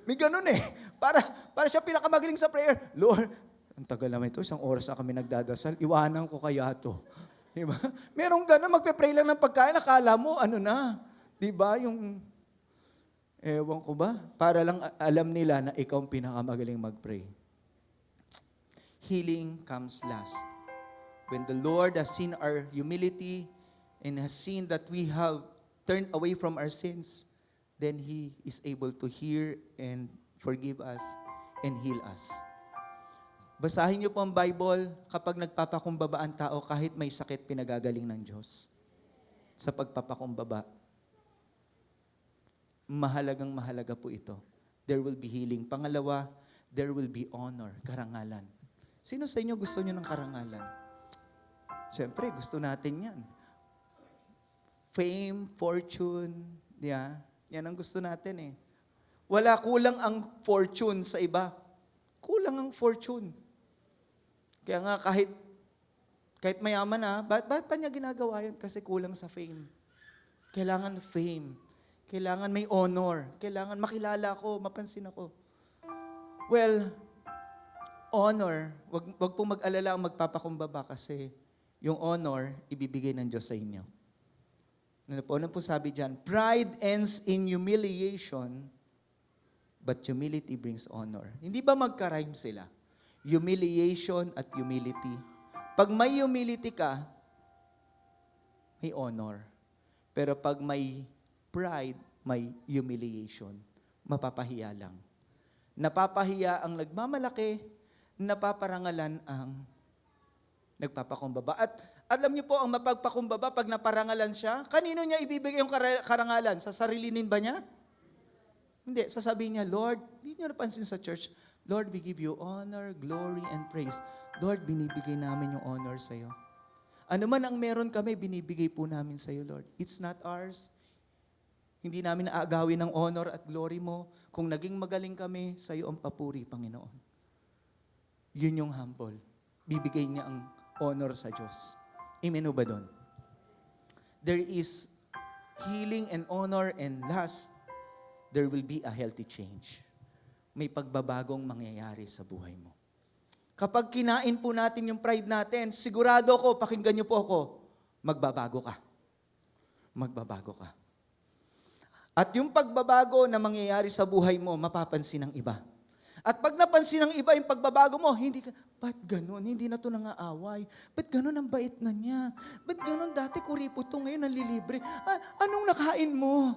S1: may ganun eh. Para siya pinakamagaling sa prayer. Lord, ang tagal naman ito, 1 oras na kami nagdadasal, iwanan ko kaya to. Diba? Merong ganun, magpe-pray lang ng pagkain, akala mo, ano na. Diba? Yung, ewan ko ba? Para lang alam nila na ikaw ang pinakamagaling mag-pray. Healing comes last. When the Lord has seen our humility and has seen that we have turned away from our sins, then He is able to hear and forgive us and heal us. Basahin niyo po ang Bible, kapag nagpapakumbaba ang tao, kahit may sakit, pinagagaling ng Diyos. Sa pagpapakumbaba. Mahalaga po ito. There will be healing. Pangalawa, there will be honor, karangalan. Sino sa inyo gusto niyo ng karangalan? Siyempre, gusto natin yan. Fame, fortune, yeah. Yan ang gusto natin eh. Wala, kulang ang fortune sa iba. Kulang ang fortune. Kaya nga kahit mayaman na, ba't pa niya ginagawa yan? Kasi kulang sa fame. Kailangan fame. Kailangan may honor. Kailangan makilala ako, mapansin ako. Well, honor, wag po mag-alala ang magpapakumbaba kasi yung honor, ibibigay ng Diyos sa inyo. Ano po sabi dyan? Pride ends in humiliation, but humility brings honor. Hindi ba magka-rhyme sila? Humiliation at humility. Pag may humility ka, may honor. Pero pag may pride, may humiliation. Mapapahiya lang. Napapahiya ang nagmamalaki, napaparangalan ang nagpapakumbaba. At alam niyo po, ang mapagpakumbaba, pag naparangalan siya, kanino niya ibibigay yung karangalan? Sa sarilinin ba niya? Hindi. Sasabihin niya, Lord, hindi niyo napansin sa church, Lord, we give you honor, glory, and praise. Lord, binibigay namin yung honor sa iyo. Ano man ang meron kami, binibigay po namin sa iyo, Lord. It's not ours. Hindi namin naagawin ng honor at glory mo. Kung naging magaling kami, sa iyo ang papuri, Panginoon. Yun yung humble. Bibigay niya ang honor sa Diyos. Amen ba doon? There is healing and honor, and last, there will be a healthy change. May pagbabagong mangyayari sa buhay mo. Kapag kinain po natin yung pride natin, sigurado ko, pakinggan niyo po ako, magbabago ka. Magbabago ka. At yung pagbabago na mangyayari sa buhay mo, mapapansin ng iba. At pag napansin ng iba yung pagbabago mo, hindi ka, ba't ganun? Hindi na ito nangaaway. Ba't ganun ang bait na niya? Ba't ganun dati kuripo ito, ngayon nalilibre? Anong nakain mo?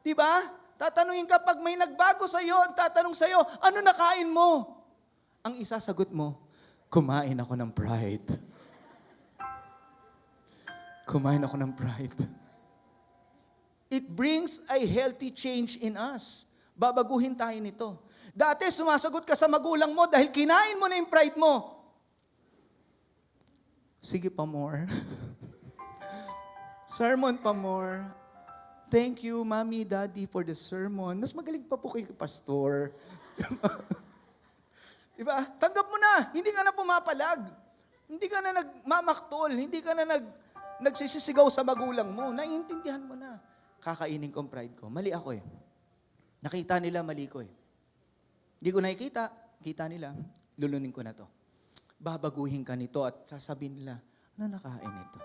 S1: Diba? Tatanungin ka pag may nagbago sa iyo, tatanong sa iyo, ano nakain mo? Ang isasagot mo, kumain ako ng pride. Kumain ako ng pride. It brings a healthy change in us. Babaguhin tayo nito. Dati, sumasagot ka sa magulang mo dahil kinain mo na yung pride mo. Sige pa more. Sermon pa more. Thank you, Mommy, Daddy, for the sermon. Mas magaling pa po kay Pastor. Diba? Tanggap mo na. Hindi ka na pumapalag. Hindi ka na nagmamaktol. Hindi ka na nagsisisigaw sa magulang mo. Naiintindihan mo na. Kakainin ko ang pride ko. Mali ako eh. Nakita nila, mali ko eh. Hindi ko nakikita, kita nila, lulunin ko na to. Babaguhin ka nito at sasabihin nila, ano nakain ito?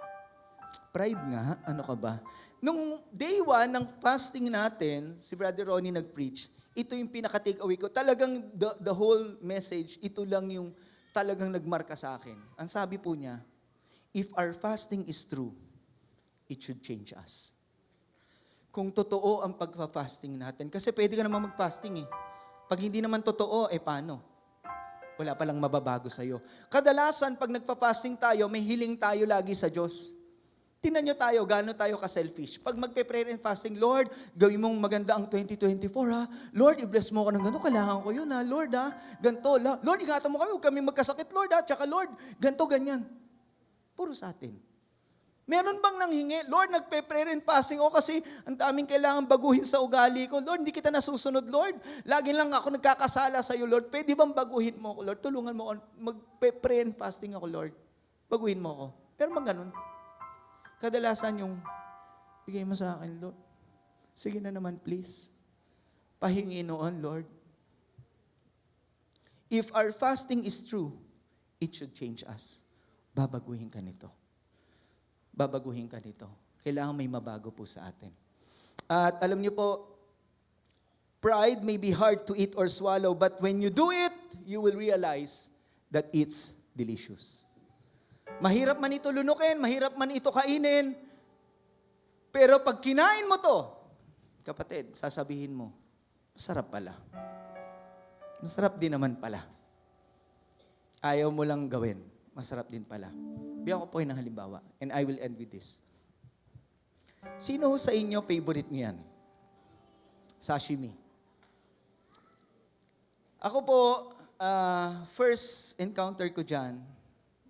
S1: Pride nga, ano ka ba? Nung day 1 ng fasting natin, si Brother Ronnie nag-preach, ito yung pinaka-take-away ko. Talagang the whole message, ito lang yung talagang nagmarka sa akin. Ang sabi po niya, if our fasting is true, it should change us. Kung totoo ang pagpa-fasting natin, kasi pwede ka naman mag-fasting eh. Pag hindi naman totoo, paano? Wala palang mababago sa'yo. Kadalasan, pag nagpa-fasting tayo, may hiling tayo lagi sa Diyos. Tingnan nyo tayo, gaano tayo ka-selfish. Pag magpe-prayer and fasting, Lord, gawin mong maganda ang 2024 ha. Lord, i-bless mo ko ng ganito, kailangan ko yun ha. Lord ha, ganito. Lord, ingatan mo kami, huwag kami magkasakit, Lord ha. Tsaka Lord, ganito, ganyan. Puro sa atin. Meron bang nanghingi? Lord, nagpe-prayer and fasting ako kasi ang daming kailangan baguhin sa ugali ko. Lord, hindi kita nasusunod, Lord. Lagi lang ako nagkakasala sa iyo, Lord. Pwede bang baguhin mo ako, Lord? Tulungan mo ako. Magpe-prayer and fasting ako, Lord. Baguhin mo ako. Pero bang ganun? Kadalasan yung, bigay mo sa akin, Lord. Sige na naman, please. Pahingi noon, Lord. If our fasting is true, it should change us. Babaguhin ka nito. Babaguhin ka nito. Kailangan may mabago po sa atin. At alam niyo po, pride may be hard to eat or swallow, but when you do it, you will realize that it's delicious. Mahirap man ito lunukin, mahirap man ito kainin, pero pag kinain mo to, kapatid, sasabihin mo, masarap pala. Masarap din naman pala. Ayaw mo lang gawin, masarap din pala. Bigyan ko po kayo ng halimbawa, and I will end with this. Sino ho sa inyo favorite niyo yan? Sashimi. Ako po, first encounter ko dyan,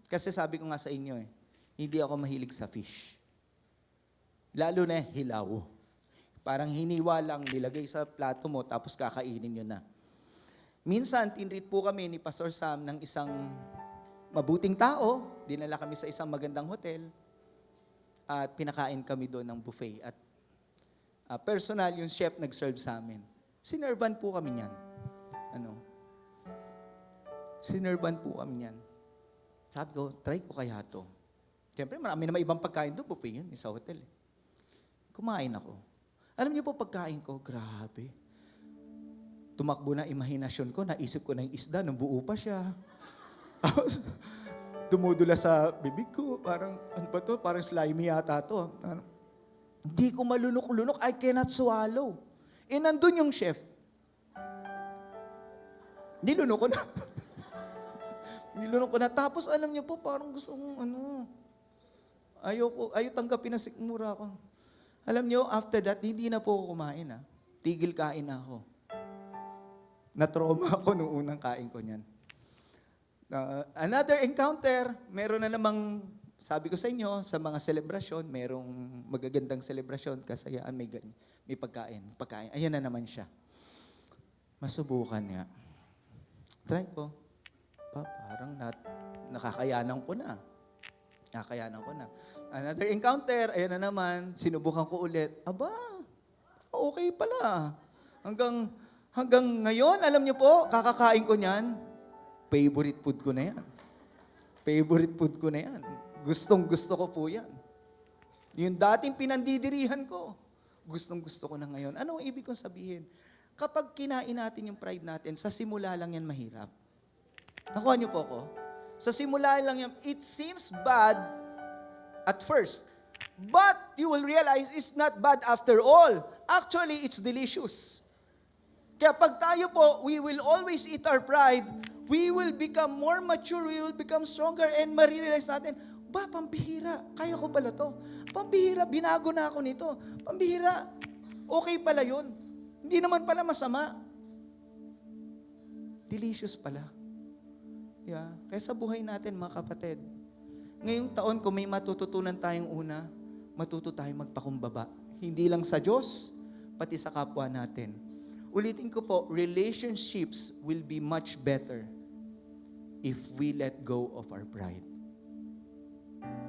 S1: kasi sabi ko nga sa inyo hindi ako mahilig sa fish. Lalo na hilaw. Parang hiniwa lang, nilagay sa plato mo, tapos kakainin nyo na. Minsan, tinreat po kami ni Pastor Sam ng isang mabuting tao. Dinala kami sa isang magandang hotel. At pinakain kami doon ng buffet. At personal, yung chef nag-serve sa amin. Sinerban po kami niyan. Sinerban po kami niyan. Sabi ko, try ko kaya to. Siyempre, marami naman ibang pagkain doon. Buffet yun, sa hotel. Kumain ako. Alam niyo po, pagkain ko, grabe. Tumakbo na imahinasyon ko, naisip ko na yung isda, nung buo pa siya. Tapos, dumudula sa bibig ko, parang, ano ba to? Parang slimy yata to. Hindi ko malunok-lunok, I cannot swallow. Nandun yung chef. Nilunok ko na. Nilunok ko na. Tapos, alam niyo po, parang gusto kong, ayaw tanggapin na sikmura ko. Alam niyo, after that, hindi na po ako kumain. Tigil kain na ako. Na-trauma ako nung unang kain ko niyan. Another encounter, meron na namang, sabi ko sa inyo, sa mga selebrasyon, merong magagandang selebrasyon, kasayaan, may pagkain. Ayan na naman siya. Masubukan nga. Try ko. Parang nakakayanan ko na. Another encounter, ayan na naman, sinubukan ko ulit. Aba, okay pala. Hanggang ngayon, alam niyo po, kakakain ko niyan, favorite food ko na yan. Gustong gusto ko po yan. Yung dating pinandidirihan ko, gustong gusto ko na ngayon. Ano ang ibig kong sabihin? Kapag kinain natin yung pride natin, sa simula lang yan mahirap. Nakuha niyo po ako? Sa simula lang yan, it seems bad at first. But you will realize it's not bad after all. Actually, it's delicious. Kaya pag tayo po, we will always eat our pride, we will become more mature, we will become stronger, and marirealize natin, pambihira, kaya ko pala to. Pambihira, binago na ako nito. Pambihira, okay pala yun. Hindi naman pala masama. Delicious pala. Yeah. Kaya sa buhay natin, mga kapatid, ngayong taon, kung may matututunan tayong una, matuto tayong magpakumbaba. Hindi lang sa Diyos, pati sa kapwa natin. Ulitin ko po, relationships will be much better if we let go of our pride.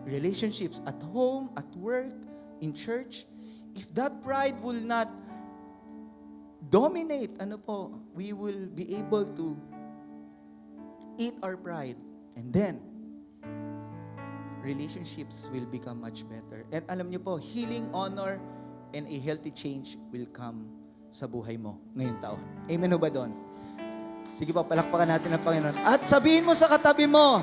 S1: Relationships at home, at work, in church, if that pride will not dominate, we will be able to eat our pride. And then, relationships will become much better. And alam niyo po, healing, honor, and a healthy change will come sa buhay mo ngayong taon. Amen o ba doon? Sige pa, palakpakan natin ang Panginoon. At sabihin mo sa katabi mo,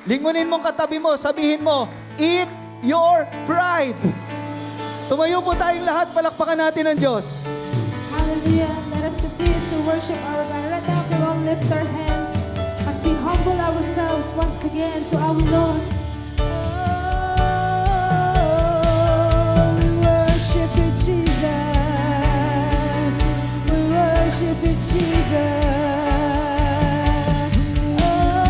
S1: lingunin mong katabi mo, sabihin mo, eat your pride. Tumayo po tayong lahat, palakpakan natin ang Diyos.
S2: Hallelujah. Let us continue to worship our God. Right now, we all lift our hands as we humble ourselves once again to our Lord. Oh, we worship you, Jesus. We worship you, Jesus. Oh,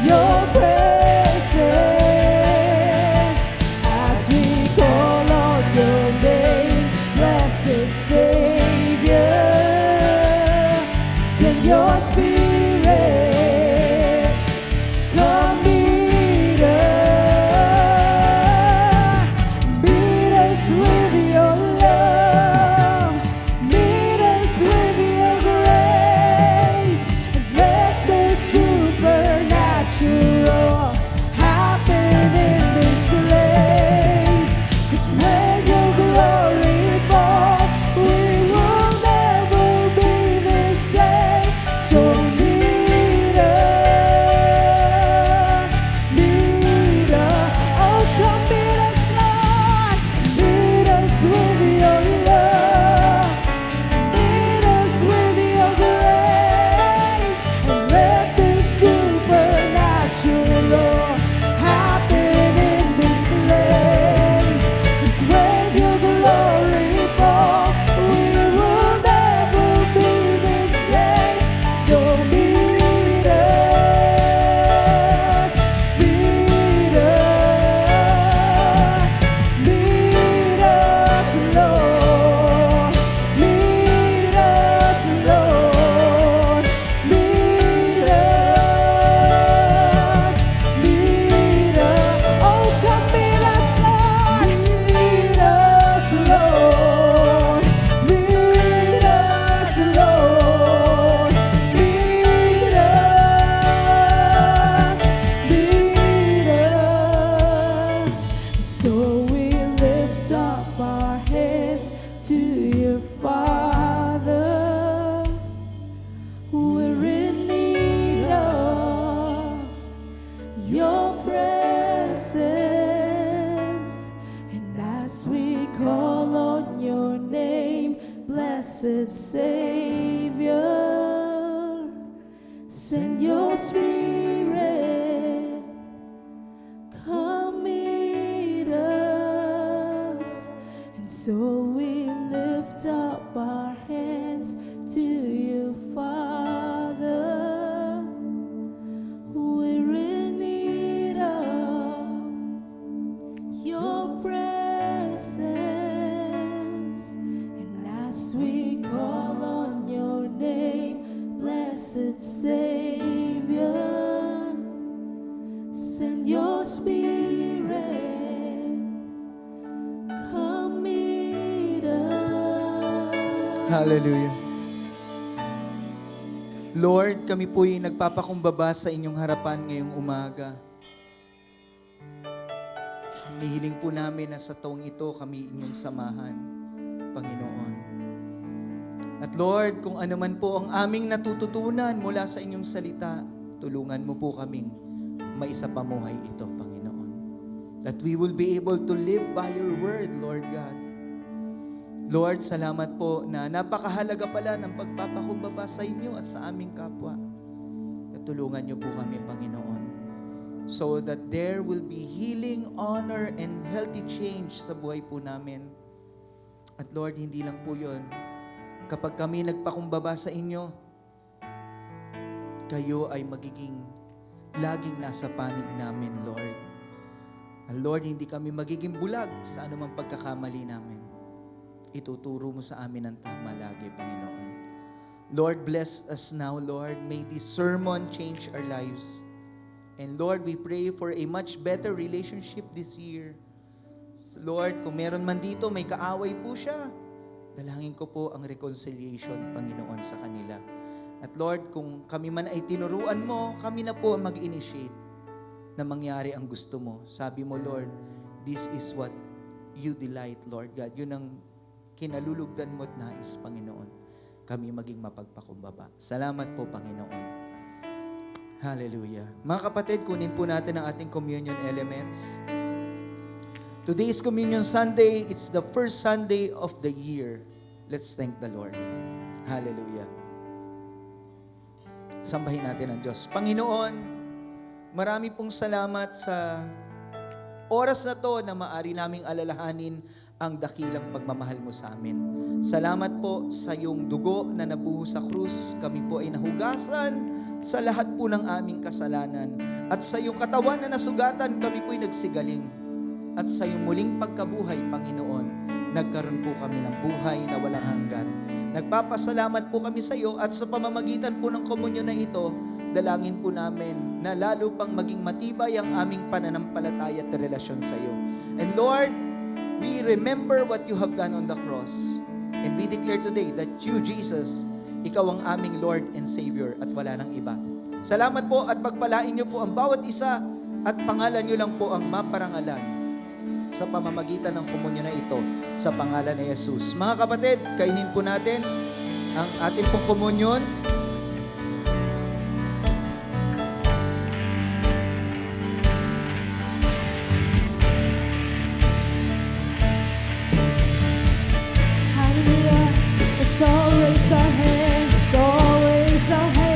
S2: your presence as we call on your name, blessed Savior. Send your Spirit, come meet us with your love, meet us with your grace, and let the supernatural happen in this place. 'Cause when your glory falls, we will never be the same. So meet us, oh come meet us, Lord, meet us with your love, meet us with your grace, and let the supernatural happen in this place. 'Cause when your glory falls, we will never be the same. So meet us, Lord, meet us, Lord, meet us, oh come meet us, Lord, meet us, Lord, meet us, Lord, meet us. So we lift up our heads to your Father. We're in need of your presence, and as we call on your name, blessed Savior, send your Spirit, come meet us. And so we lift up our hands to you, Father. We're in need of your presence, and as we call on your name, blessed Savior, send your Spirit, come meet us.
S1: Hallelujah. Lord, kami po'y nagpapakumbaba sa inyong harapan ngayong umaga. Hinihiling po namin na sa taong ito kami inyong samahan, Panginoon. At Lord, kung ano man po ang aming natututunan mula sa inyong salita, tulungan mo po kaming maisapamuhay ito, Panginoon. That we will be able to live by your word, Lord God. Lord, salamat po na napakahalaga pala ng pagpapakumbaba sa inyo at sa aming kapwa. At tulungan niyo po kami, Panginoon, so that there will be healing, honor, and healthy change sa buhay po namin. At Lord, hindi lang po yun. Kapag kami nagpakumbaba sa inyo, kayo ay magiging laging nasa panig namin, Lord. Lord, hindi kami magiging bulag sa anumang pagkakamali namin. Ituturo mo sa amin ang tama lagi, Panginoon. Lord, bless us now, Lord. May this sermon change our lives. And Lord, we pray for a much better relationship this year. Lord, kung meron man dito, may kaaway po siya. Dalangin ko po ang reconciliation, Panginoon, sa kanila. At Lord, kung kami man ay tinuruan mo, kami na po ang mag-initiate na mangyari ang gusto mo. Sabi mo, Lord, this is what you delight, Lord God. Yun ang kinalulugdan mo at nais, Panginoon. Kami maging mapagpakumbaba. Salamat po, Panginoon. Hallelujah. Mga kapatid, kunin po natin ang ating communion elements. Today is Communion Sunday. It's the first Sunday of the year. Let's thank the Lord. Hallelujah. Sambahin natin ang Diyos. Panginoon, marami pong salamat sa oras na to na maaari naming alalahanin ang dakilang pagmamahal mo sa amin. Salamat po sa iyong dugo na nabuhos sa krus. Kami po ay nahugasan sa lahat po ng aming kasalanan At sa iyong katawan na nasugatan, kami po'y nagsigaling. At sa iyong muling pagkabuhay, Panginoon, nagkaroon po kami ng buhay na walang hanggan. Nagpapasalamat po kami sa iyo at sa pamamagitan po ng komunyon na ito, dalangin po namin na lalo pang maging matibay ang aming pananampalataya at relasyon sa iyo. And Lord, we remember what you have done on the cross. And we declare today that you, Jesus, ikaw ang aming Lord and Savior at wala nang iba. Salamat po at pagpalain niyo po ang bawat isa at pangalan niyo lang po ang maparangalan sa pamamagitan ng komunyon na ito sa pangalan ni Jesus. Mga kapatid, kainin po natin ang ating pong komunyon.
S2: Hallelujah. Let's all raise our hands. Let's all raise our hands.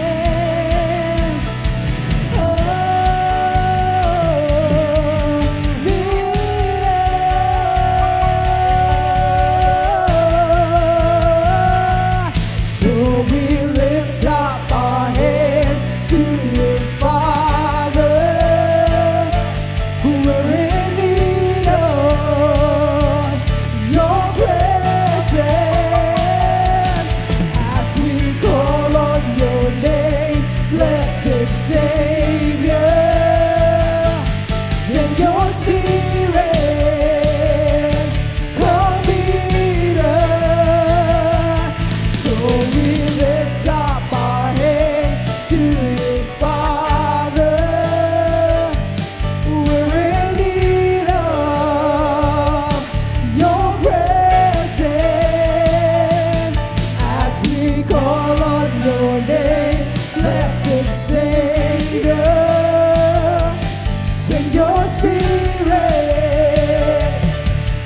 S2: So we lift up our hands to you, Father. We're in need of your presence as we call on your name, blessed Savior. Send your Spirit, come meet us. So we lift up our hands to you, Father. We're in need of your presence as we call on your name, blessed Savior. Send your Spirit,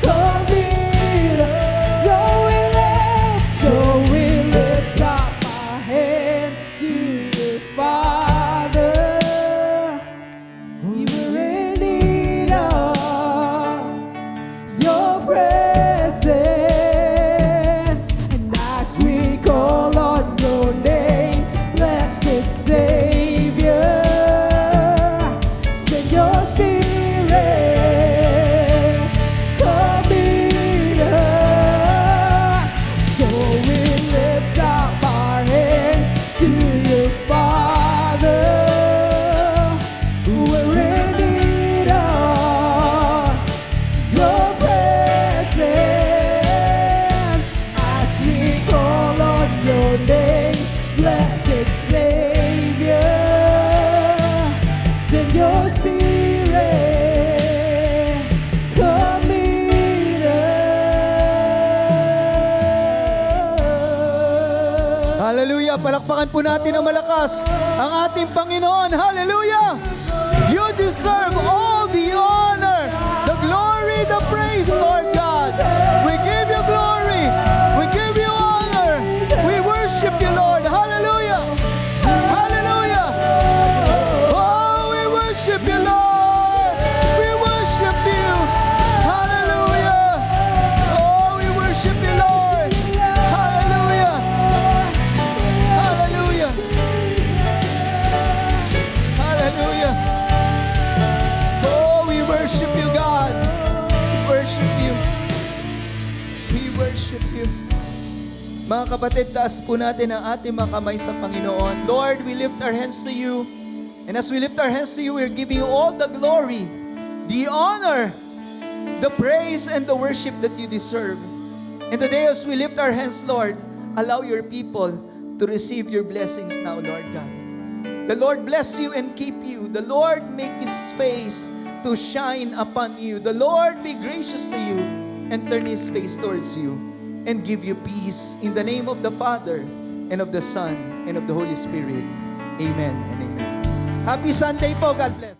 S2: come meet us. So we lift up our hands to you, Father. We were in need of your presence, and as we call on your name, blessed Savior, send your Spirit, come meet us. So we lift up our hands to you, Father. We're in need of your presence as we call on your name, blessed Savior. Send your Spirit, come meet us.
S1: Hallelujah! Palakpakan po natin ng malakas ang ating Panginoon. Hallelujah! You deserve all the honor, the glory, the praise, Lord God. We give you glory. We give you honor. We worship you, Lord. Hallelujah! Hallelujah! Oh, we worship you, Lord. We worship you. Hallelujah! Oh, we worship you, Lord. Hallelujah! Hallelujah! Hallelujah! Oh, we worship you, God. We worship you. We worship you. Mga kapatid, taas po natin ang ating mga kamay sa Panginoon. Lord, we lift our hands to you. And as we lift our hands to you, we're giving you all the glory, the honor, the praise, and the worship that you deserve. And today, as we lift our hands, Lord, allow your people to receive your blessings now, Lord God. The Lord bless you and keep you. The Lord make His face to shine upon you. The Lord be gracious to you and turn His face towards you and give you peace in the name of the Father and of the Son and of the Holy Spirit. Amen and amen. Happy Sunday po. God bless.